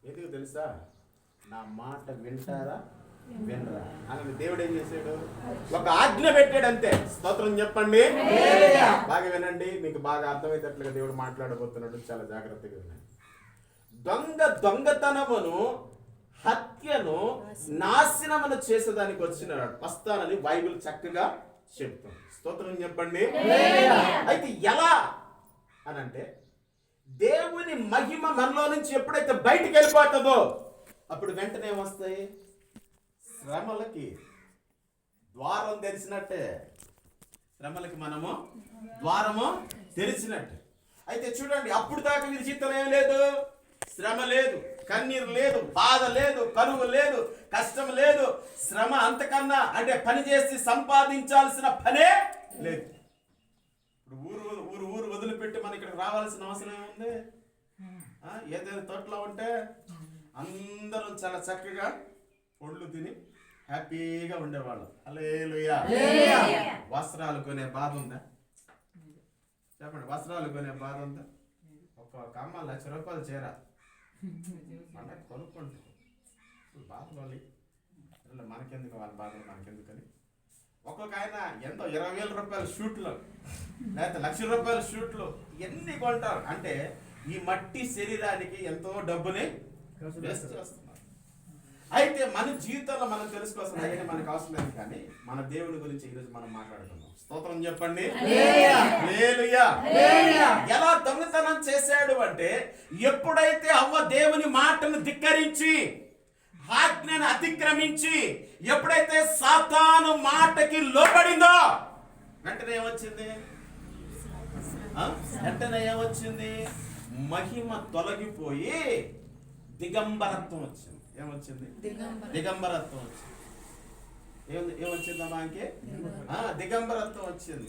ఎందుకు తెలుసా? నా మాట వింటారా వినరా అని దేవుడు ఏం చేశాడు? ఒక ఆజ్ఞ పెట్టాడు అంతే. స్తోత్రం చెప్పండి. బాగా వినండి, మీకు బాగా అర్థమయ్యేటట్లుగా దేవుడు మాట్లాడబోతున్నాడు. చాలా జాగ్రత్తగా వినండి. దొంగతనమును హత్యను నాశనమును చేసేదానికి వచ్చినాడు వస్తానని బైబిల్ చక్కగా చెప్తాం. స్తోత్రం చెప్పండి. అయితే ఎలా అనంటే, దేవుని మహిమ మనలో నుంచి ఎప్పుడైతే బయటికి వెళ్ళిపోతుందో అప్పుడు వెంటనే వస్తాయి శ్రమలకి ద్వారం తెరిచినట్టే. శ్రమలకి మనము ద్వారము తెరిచినట్టే. అయితే చూడండి, అప్పుడు దాకా వీరి జీవితంలో ఏం లేదు, శ్రమ లేదు, కన్నీరు లేదు, బాధ లేదు, కరువు లేదు, కష్టం లేదు. శ్రమ అంతకన్నా అంటే పని చేసి సంపాదించాల్సిన పనే లేదు. ఇప్పుడు ఊరు వదిలిపెట్టి మన ఇక్కడికి రావాల్సిన అవసరం ఏముంది? ఏదైనా తోటలో ఉంటే అందరూ చాలా చక్కగా ఒళ్ళు తిని హ్యాపీగా ఉండేవాళ్ళు. హల్లెలూయా. వస్త్రాలు కొనే బాధ ఉందా? చెప్పండి, వస్త్రాలు కొనే బాధ ఉందా? ఒక అమ్మ ₹1,00,000 చీర అంటే కొనుక్కుంటాం. బాధలు మనకెందుకు, వాళ్ళ బాధలు మనకెందుకని ఒక్కొక్క ఆయన ఎంతో ₹20,000 షూట్లు లేకపోతే ₹1,00,000 షూట్లు ఎన్ని కొంటారు. అంటే ఈ మట్టి శరీరానికి ఎంతో డబ్బుని వేస్ట్ చేస్తున్నారు. అయితే మన జీవితంలో మనం తెలుసుకోవాల్సిన అయ్యే మనకు అవసరం లేదు. కానీ మన దేవుని గురించి ఈరోజు మనం మాట్లాడుతున్నాం. స్తోత్రం చెప్పండి. హల్లెలూయా. ఎలా దొంగతనం చేశాడు అంటే, ఎప్పుడైతే అవ్వ దేవుని మాటను ధిక్కరించి ఆజ్ఞను అతిక్రమించి ఎప్పుడైతే సాతాను మాటకి లోబడిందో వెంటనే ఏమొచ్చింది? మహిమ తొలగిపోయి దిగంబరత్వం వచ్చింది. ఏమొచ్చింది? దిగంబరత్వం వచ్చింది. ఏమొచ్చిందమ్మా? దిగంబరత్వం వచ్చింది.